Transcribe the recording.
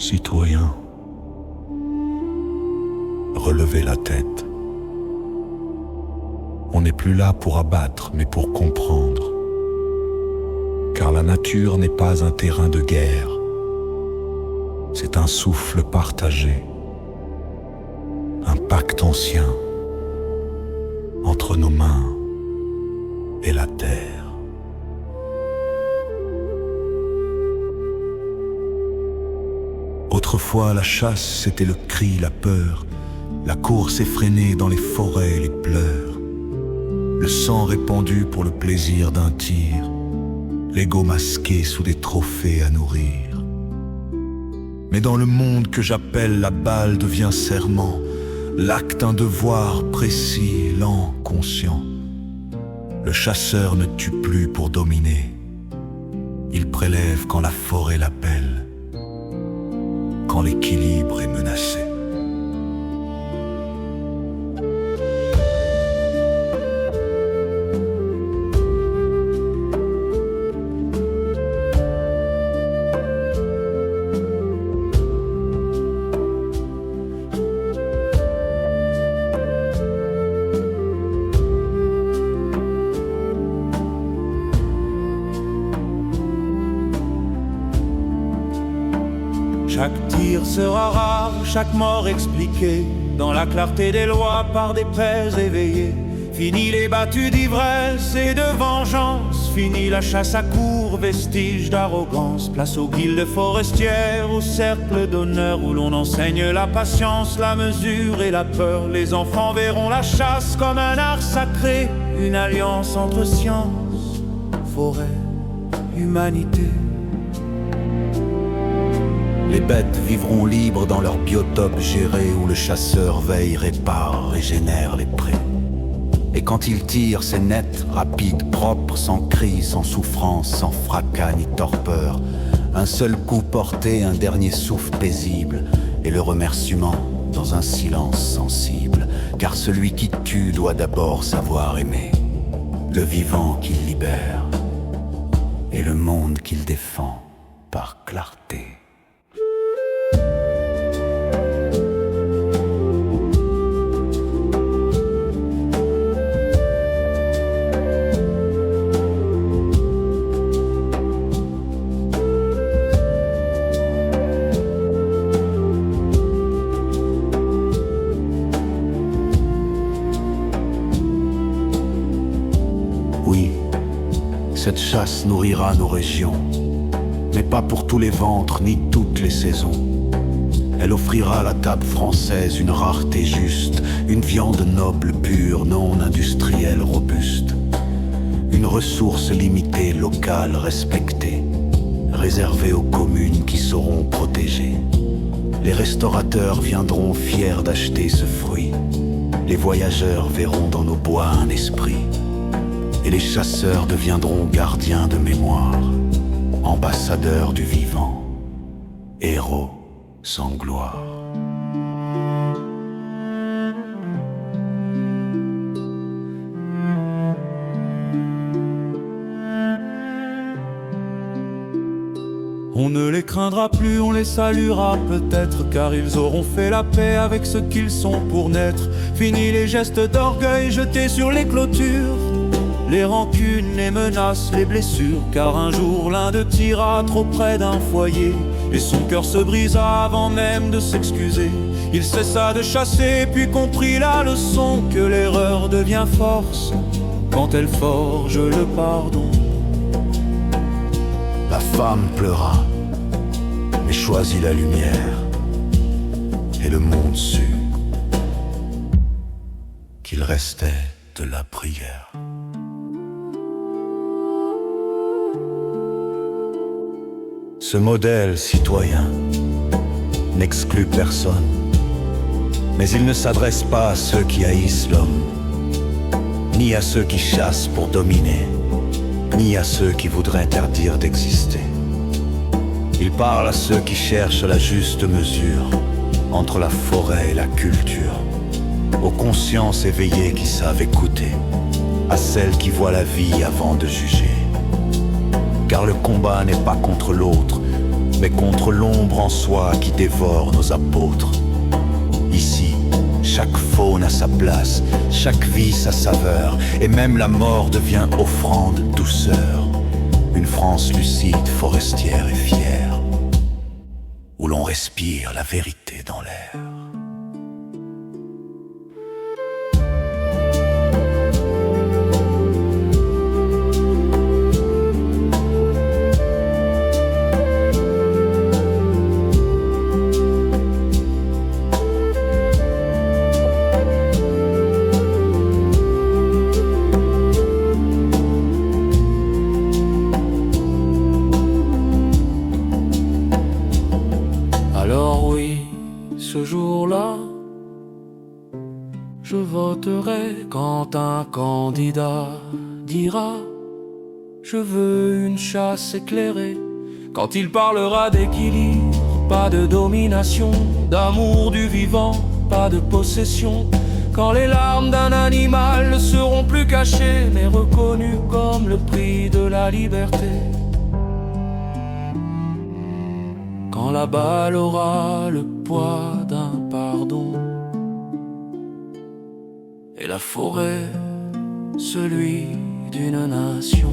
Citoyens, relevez la tête. On n'est plus là pour abattre, mais pour comprendre. Car la nature n'est pas un terrain de guerre. C'est un souffle partagé, un pacte ancien entre nos mains et la terre. Autrefois, la chasse, c'était le cri, la peur, la course effrénée dans les forêts, les pleurs, le sang répandu pour le plaisir d'un tir, l'ego masqué sous des trophées à nourrir. Mais dans le monde que j'appelle la balle devient serment, l'acte un devoir précis, lent, conscient. Le chasseur ne tue plus pour dominer, il prélève quand la forêt l'appelle, quand l'équilibre est menacé. Chaque tir sera rare, chaque mort expliquée dans la clarté des lois par des pères éveillés. Fini les battues d'ivresse et de vengeance, fini la chasse à court, vestige d'arrogance. Place aux guildes forestières, au cercle d'honneur où l'on enseigne la patience, la mesure et la peur. Les enfants verront la chasse comme un art sacré, une alliance entre science, forêt, humanité. Les bêtes vivront libres dans leur biotope géré où le chasseur veille, répare, régénère les prés. Et quand il tire, c'est net, rapide, propre, sans cri, sans souffrance, sans fracas ni torpeur. Un seul coup porté, un dernier souffle paisible, et le remerciement dans un silence sensible. Car celui qui tue doit d'abord savoir aimer, le vivant qu'il libère, et le monde qu'il défend par clarté. Oui, cette chasse nourrira nos régions, mais pas pour tous les ventres ni toutes les saisons. Elle offrira à la table française une rareté juste, une viande noble, pure, non industrielle, robuste. Une ressource limitée, locale, respectée, réservée aux communes qui sauront protéger. Les restaurateurs viendront fiers d'acheter ce fruit. Les voyageurs verront dans nos bois un esprit. Et les chasseurs deviendront gardiens de mémoire, ambassadeurs du vivant, héros sans gloire. On ne les craindra plus, on les saluera peut-être, car ils auront fait la paix avec ce qu'ils sont pour naître. Fini les gestes d'orgueil jetés sur les clôtures, les rancunes, les menaces, les blessures. Car un jour l'un d'eux tira trop près d'un foyer, et son cœur se brisa avant même de s'excuser. Il cessa de chasser, puis comprit la leçon, que l'erreur devient force quand elle forge le pardon. La femme pleura, mais choisit la lumière, et le monde sut qu'il restait de la prière. Ce modèle citoyen n'exclut personne, mais il ne s'adresse pas à ceux qui haïssent l'homme, ni à ceux qui chassent pour dominer, ni à ceux qui voudraient interdire d'exister. Il parle à ceux qui cherchent la juste mesure entre la forêt et la culture, aux consciences éveillées qui savent écouter, à celles qui voient la vie avant de juger. Car le combat n'est pas contre l'autre, mais contre l'ombre en soi qui dévore nos apôtres. Ici, chaque faune a sa place, chaque vie sa saveur, et même la mort devient offrande, douceur. Une France lucide, forestière et fière, où l'on respire la vérité dans l'air. Alors oui, ce jour-là, je voterai quand un candidat dira « Je veux une chasse éclairée ». Quand il parlera d'équilibre, pas de domination, d'amour du vivant, pas de possession. Quand les larmes d'un animal ne seront plus cachées, mais reconnues comme le prix de la liberté. Quand la balle aura le poids d'un pardon et la forêt celui d'une nation.